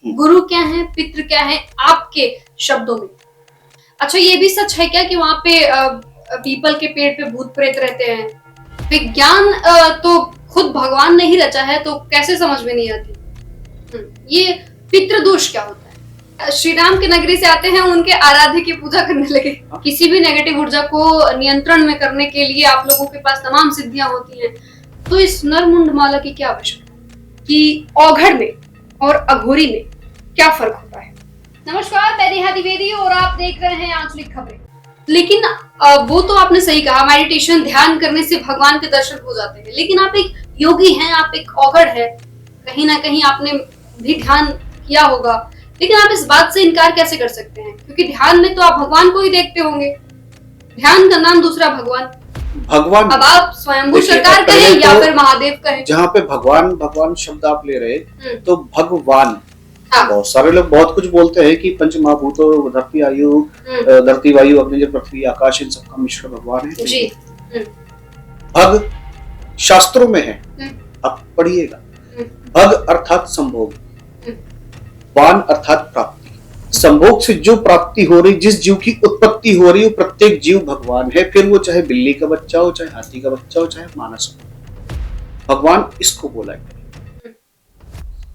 गुरु क्या है, पितृ क्या है, आपके शब्दों में? अच्छा, ये भी सच है क्या कि वहाँ पे पीपल के पेड़ पे भूत प्रेत रहते हैं? विज्ञान तो खुद भगवान ने ही रचा है, तो कैसे समझ में नहीं आती? ये पितृदोष क्या होता है? श्री राम के नगरी से आते हैं, उनके आराध्य की पूजा करने लगे। किसी भी नेगेटिव ऊर्जा को नियंत्रण में करने के लिए आप लोगों के पास तमाम सिद्धियां होती हैं, तो इस नरमुंड माला की क्या आवश्यकता है कि औघड़ में और अघोरी में क्या फर्क होता है? नमस्कार, मैं नेहा द्विवेदी और आप देख रहे हैं आंचलिक खबरें। लेकिन वो तो आपने सही कहा, मेडिटेशन ध्यान करने से भगवान के दर्शन हो जाते हैं, लेकिन आप एक योगी हैं, आप एक औघड़ है, कहीं ना कहीं आपने भी ध्यान किया होगा, लेकिन आप इस बात से इनकार कैसे कर सकते हैं? क्योंकि ध्यान में तो आप भगवान को ही देखते होंगे। ध्यान का नाम दूसरा भगवान। अब आप स्वयंभू सरकार कहें या फिर महादेव कहें, जहाँ पे भगवान भगवान शब्द आप ले रहे, तो भगवान, बहुत सारे लोग बहुत कुछ बोलते हैं कि पंच महाभूतों, धरती आयु, धरती वायु अग्नि जल पृथ्वी आकाश, इन सबका मिश्रण भगवान है जी। भग शास्त्रों में है, आप पढ़िएगा। भग अर्थात संभोग, वान अर्थात प्राप्ति। संभोग से जो प्राप्ति हो रही, जिस जीव की उत्पत्ति हो रही, वो प्रत्येक जीव भगवान है। फिर वो चाहे बिल्ली का बच्चा हो, चाहे हाथी का बच्चा हो, चाहे मानस हो, भगवान इसको बोला है।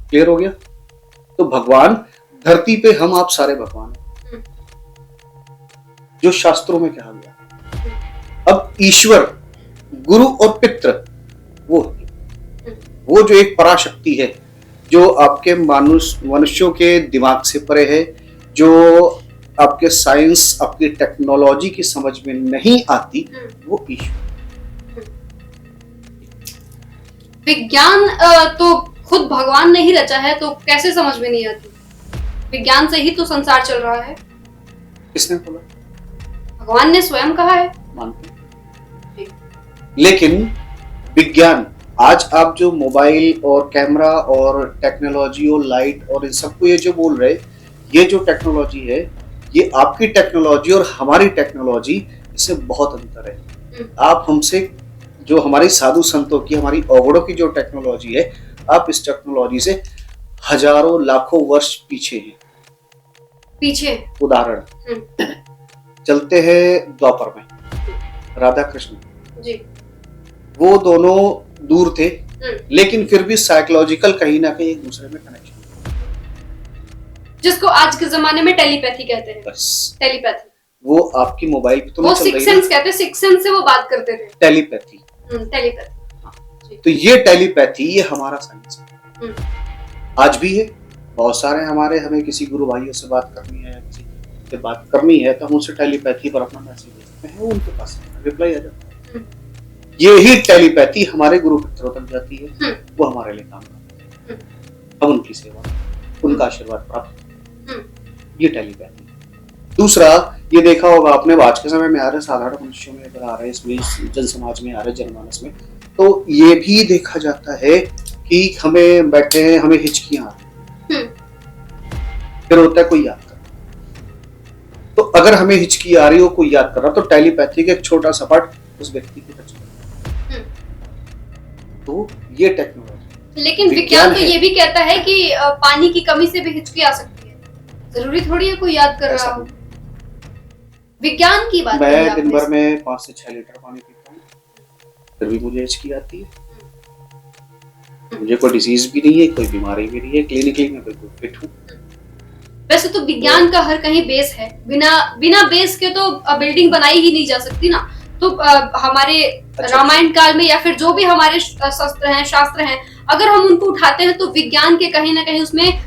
क्लियर हो गया? तो भगवान, धरती पे हम आप सारे भगवान हैं, जो शास्त्रों में कहा गया। अब ईश्वर, गुरु और पितृ, वो जो एक पराशक्ति है, जो आपके मनुष्यों के दिमाग से परे है, जो आपके साइंस, आपकी टेक्नोलॉजी की समझ में नहीं आती, वो ईश्वर। विज्ञान तो खुद भगवान ने ही रचा है, तो कैसे समझ में नहीं आती? विज्ञान से ही तो संसार चल रहा है। किसने बोला? भगवान ने स्वयं कहा है। मानते, लेकिन विज्ञान, आज आप जो मोबाइल और कैमरा और टेक्नोलॉजी और लाइट और इन सबको ये जो बोल रहे, ये जो टेक्नोलॉजी है, ये आपकी टेक्नोलॉजी और हमारी टेक्नोलॉजी, इससे बहुत अंतर है। आप हमसे, जो हमारी साधु संतों की, हमारी औघड़ों की जो टेक्नोलॉजी है, आप इस टेक्नोलॉजी से हजारों लाखों वर्ष पीछे हैं। पीछे उदाहरण चलते हैं द्वापर में, राधा कृष्ण जी, वो दोनों दूर थे, लेकिन फिर भी साइकोलॉजिकल कहीं ना कहीं एक दूसरे में कनेक्शन, जिसको आज के जमाने में टेलीपैथी कहते हैं। बस टेलीपैथी, वो आपकी मोबाइल पे तो वो सिक्स सेंस कहते हैं, सिक्स सेंस से वो बात करते थे। Telepathy, telepathy. तो ये टेलीपैथी, ये हमारा साइंस है, आज भी है। बहुत सारे हमारे, हमें किसी गुरु भाइयों से बात करनी है, किसी से बात करनी है, तो हम उनसे टेलीपैथी पर अपना मैसेज भेजते हैं, उनके पास रिप्लाई आ जाता है। ये ही टेलीपैथी हमारे गुरु पितरों तक जाती है, वो हमारे लिए काम करते हैं, हम उनकी सेवा, उनका आशीर्वाद प्राप्त, ये टेलीपैथी। दूसरा, ये देखा होगा आपने, आज के समय में आ रहे साधारण मनुष्यों में अगर आ रहे, इसमें जन समाज में आ रहे, जनमानस में, तो ये भी देखा जाता है कि हमें बैठे हैं, हमें हिचकियां आ रही, फिर होता है कोई याद कर, तो अगर हमें हिचकी आ रही हो, कोई याद कर रहा, तो टेलीपैथी का एक छोटा सा पार्ट उस व्यक्ति को टच करता है। तो ये टेक्नोलॉजी। लेकिन विज्ञान तो ये भी कहता है कि पानी की कमी से भी हिचकी आ सकती है, जरूरी थोड़ी है कोई याद कर रहा हो। विज्ञान की बात, मैं दिन भर में 5 से 6 लीटर पानी पीता हूँ, फिर भी मुझे हिचकी आती है। मुझे कोई डिजीज भी नहीं है, कोई बीमारी भी नहीं है, क्लिनिकली मैं बिल्कुल फिट हूँ। वैसे तो विज्ञान का हर कहीं बेस है, बिना बेस के तो बिल्डिंग बनाई ही नहीं जा सकती ना। तो हमारे रामायण काल में या फिर जो भी हमारे शास्त्र हैं, अगर हम उनको उठाते हैं तो विज्ञान के कहीं ना कहीं उसमें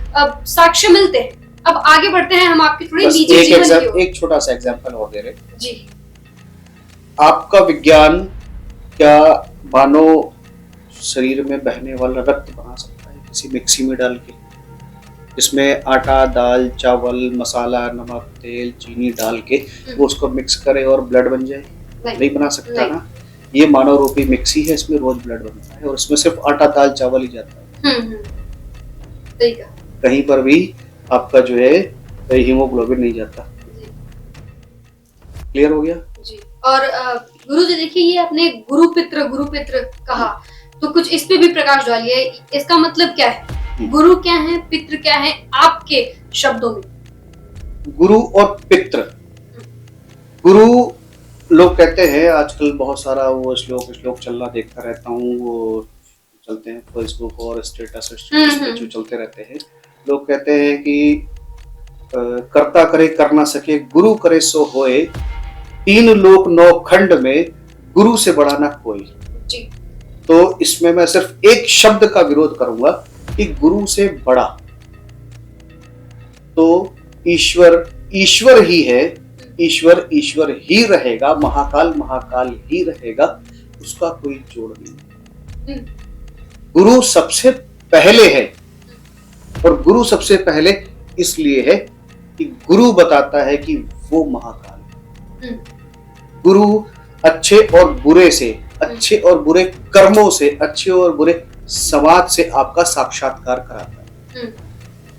साक्ष्य मिलते हैं। अब आगे बढ़ते हैं, हम आपकी थोड़ी निजी जीवन की ओर। एक छोटा सा एग्जांपल और दे रहे जी। आपका विज्ञान क्या मानव शरीर में बहने वाला रक्त बना सकता है किसी मिक्सी में डाल के, जिसमें आटा, दाल, चावल, मसाला, नमक, तेल, चीनी डाल के वो उसको मिक्स करे और ब्लड बन जाए? नहीं बना सकता ना। ये मानव रूपी मिक्सी है, इसमें रोज ब्लड बनता है और इसमें सिर्फ आटा, दाल, चावल ही जाता है। कहीं पर भी आपका जो है हीमोग्लोबिन नहीं जाता। क्लियर हो गया जी। और गुरु जी देखिए, ये आपने गुरु पितृ कहा, तो कुछ इस पे भी प्रकाश डालिए, इसका मतलब क्या है? गुरु क्या है, पितृ क्या है आपके शब्दों में? गुरु और पितृ। गुरु लोग कहते हैं, आजकल बहुत सारा वो श्लोक चलना देखता रहता हूँ, वो चलते हैं फेसबुक और स्टेटस पे जो चलते रहते हैं। लोग कहते हैं कि कर्ता करे कर ना सके, गुरु करे सो होए, तीन लोक नौ खंड में गुरु से बड़ा ना कोई। जी। तो इसमें मैं सिर्फ एक शब्द का विरोध करूंगा कि गुरु से बड़ा तो ईश्वर ही है, ईश्वर ही रहेगा, महाकाल ही रहेगा, उसका कोई जोड़ नहीं। गुरु सबसे पहले है, और गुरु सबसे पहले इसलिए है कि गुरु बताता है कि वो महाकाल है। गुरु अच्छे और बुरे से, अच्छे और बुरे कर्मों से, अच्छे और बुरे समाज से आपका साक्षात्कार कराता है।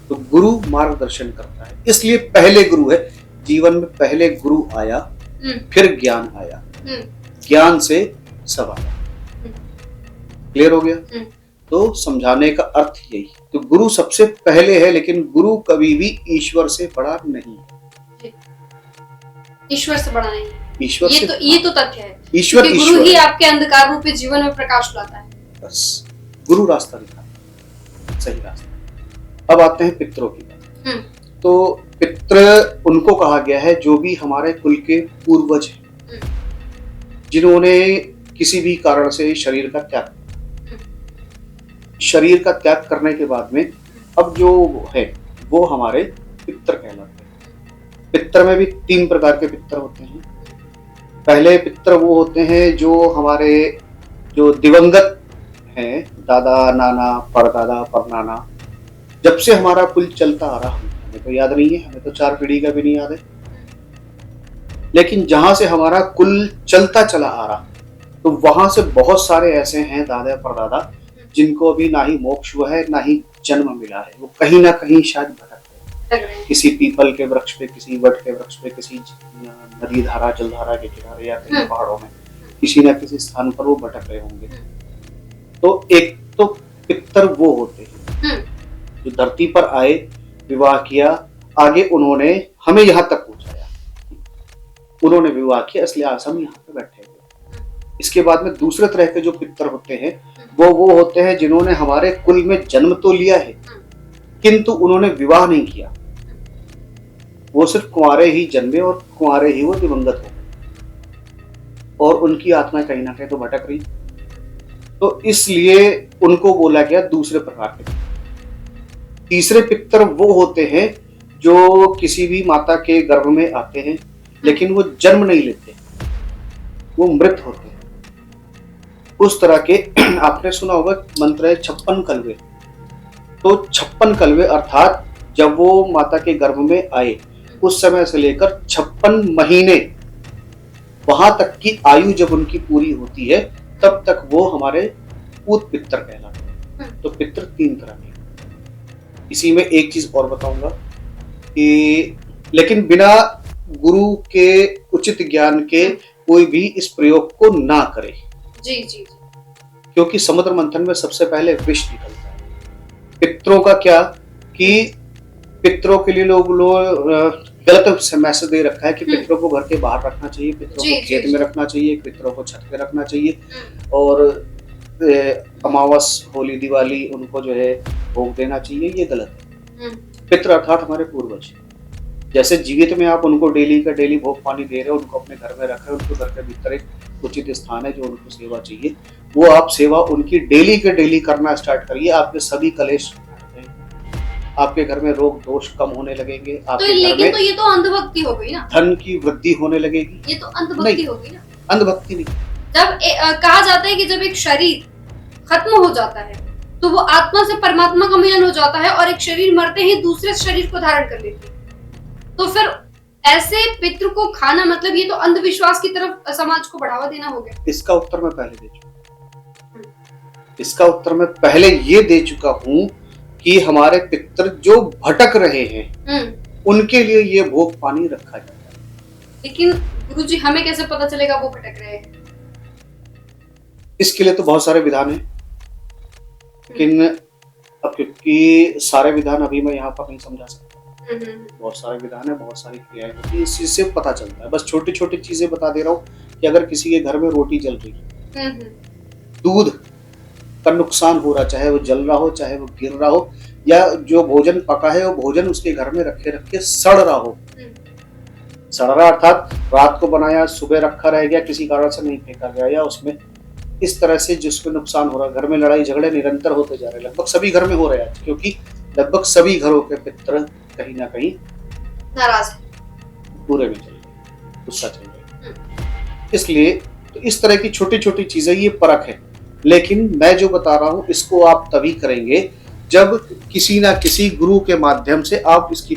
तो गुरु मार्गदर्शन करता है, इसलिए पहले गुरु है। जीवन में पहले गुरु आया, फिर ज्ञान आया, ज्ञान से सब आया। क्लियर हो गया? तो समझाने का अर्थ यही। तो गुरु सबसे पहले है, लेकिन गुरु कभी भी ईश्वर से बड़ा नहीं है। ईश्वर से बड़ा नहीं, ईश्वर ये से ये तो तथ्य है। ईश्वर गुरु ही आपके अंधकार रूपी जीवन में प्रकाश लाता है। बस गुरु रास्ता दिखाता है, सही रास्ता। अब आते हैं पितरों की बात। तो पितृ उनको कहा गया है जो भी हमारे कुल के पूर्वज हैं, जिन्होंने किसी भी कारण से शरीर का त्याग करने के बाद में अब जो है वो हमारे पितृ कहलाते हैं। पितृ में भी 3 प्रकार के पितृ होते हैं। पहले पितृ वो होते हैं जो हमारे जो दिवंगत हैं, दादा, नाना, परदादा, परनाना। जब से हमारा कुल चलता आ रहा, हमें तो याद नहीं है, हमें तो 4 पीढ़ी का भी नहीं याद है, लेकिन जहां से हमारा कुल चलता चला आ रहा, तो वहां से बहुत सारे ऐसे हैं दादा परदादा जिनको अभी ना ही मोक्ष हुआ है, ना ही जन्म मिला है। वो कहीं ना कहीं शायद भटक रहे हैं, किसी पीपल के वृक्ष पे, किसी वट के वृक्ष पे, किसी नदी धारा, जलधारा के किनारे, या कहीं पहाड़ों में, किसी न किसी स्थान पर वो भटक रहे होंगे। तो एक तो पितर वो होते हैं जो धरती पर आए, विवाह किया, आगे उन्होंने हमें यहाँ तक पहुंचाया, उन्होंने विवाह किया, इसलिए आज हम यहाँ पे बैठे हुए। इसके बाद में दूसरे तरह के जो पितर होते हैं वो होते हैं जिन्होंने हमारे कुल में जन्म तो लिया है, किंतु उन्होंने विवाह नहीं किया। वो सिर्फ कुंवारे ही जन्मे और कुंवारे ही वो दिवंगत हो गए, और उनकी आत्मा कहीं ना कहीं तो भटक रही। तो इसलिए उनको बोला गया दूसरे प्रकार के। तीसरे पितर वो होते हैं जो किसी भी माता के गर्भ में आते हैं, लेकिन वो जन्म नहीं लेते, वो मृत होते हैं। उस तरह के आपने सुना होगा मंत्र है 56 कलवे। तो 56 कलवे अर्थात जब वो माता के गर्भ में आए उस समय से लेकर 56 महीने वहां तक की आयु जब उनकी पूरी होती है, तब तक वो हमारे पूत पितर कहलाते हैं। तो पितर 3 तरह के। इसी में एक चीज और बताऊंगा कि लेकिन बिना गुरु के उचित ज्ञान के कोई भी इस प्रयोग को ना करे। जी। क्योंकि समुद्र मंथन में सबसे पहले विष निकलता है। पितरों का क्या कि पितरों के लिए लोग गलत मैसेज दे रखा है कि पितरों को घर के बाहर रखना चाहिए, पितरों को खेत में रखना चाहिए, पितरों को छत पे रखना चाहिए, और अमावस, होली, दिवाली उनको जो है भोग देना चाहिए। ये गलत है। पितर अर्थात हमारे पूर्वज, जैसे जीवित में आप उनको डेली का डेली भोग पानी दे रहे हो, उनको अपने घर में रख रहे हो, उनको घर के भीतर एक उचित स्थान है जो उनको सेवा चाहिए, वो आप सेवा उनकी डेली के डेली करना स्टार्ट करिए। आपके सभी कलेश, आपके घर में रोग दोष कम होने लगेंगे। आपके तो लेकिन में तो ये तो अंधभक्ति हो गई ना, धन की वृद्धि होने लगेगी। ये तो अंधभक्ति हो गई ना। अंधभक्ति नहीं। जब कहा जाता है कि जब एक शरीर खत्म हो जाता है तो वो आत्मा से परमात्मा का मिलन हो जाता है, और एक शरीर मरते ही दूसरे शरीर को धारण कर लेती है। तो फिर ऐसे पितृ को खाना मतलब ये तो अंधविश्वास की तरफ समाज को बढ़ावा देना हो गया। इसका उत्तर मैं पहले दे चुका हूँ कि हमारे पितृ जो भटक रहे हैं उनके लिए ये भोग पानी रखा जाता है। लेकिन गुरुजी हमें कैसे पता चलेगा वो भटक रहे हैं? इसके लिए तो बहुत सारे विधान हैं, लेकिन अब क्योंकि सारे विधान अभी मैं यहाँ पर नहीं समझा सकता, हम्म, बहुत सारे विधान है, बहुत सारी क्रियाएं होती है, इस चीज से पता चलता है। बस छोटी छोटी चीजें बता दे रहा हूँ कि अगर किसी के घर में रोटी जल रही है, हम्म, दूध का नुकसान हो रहा, चाहे वो जल रहा हो, चाहे वो गिर रहा हो, या जो भोजन पका है वो भोजन उसके घर में रखे रखे सड़ रहा हो, सड़ रहा अर्थात रात को बनाया सुबह रखा रह गया, किसी कारण से नहीं फेंका गया, या उसमें इस तरह से जिसमें नुकसान हो रहा है, घर में लड़ाई झगड़े निरंतर होते जा रहे हैं, लगभग सभी घर में हो रहे हैं, क्योंकि लगभग सभी घरों के पितृ कहीं ना कहीं नाराज है। बुरे में चल रहे, गुस्सा चल रहे। इसलिए तो इस तरह की छोटी छोटी चीजें ये परख है, लेकिन मैं जो बता रहा हूँ इसको आप तभी करेंगे जब किसी ना किसी गुरु के माध्यम से आप इसकी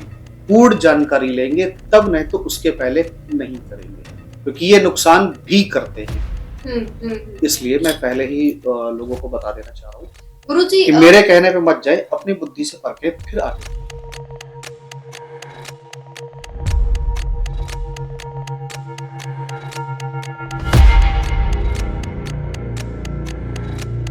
पूर्ण जानकारी लेंगे, तब, नहीं तो उसके पहले नहीं करेंगे, क्योंकि ये नुकसान भी करते हैं। इसलिए मैं पहले ही लोगों को बता देना चाह रहा हूँ गुरुजी कि मेरे कहने पे मत जाए, अपनी बुद्धि से परखे फिर आगे।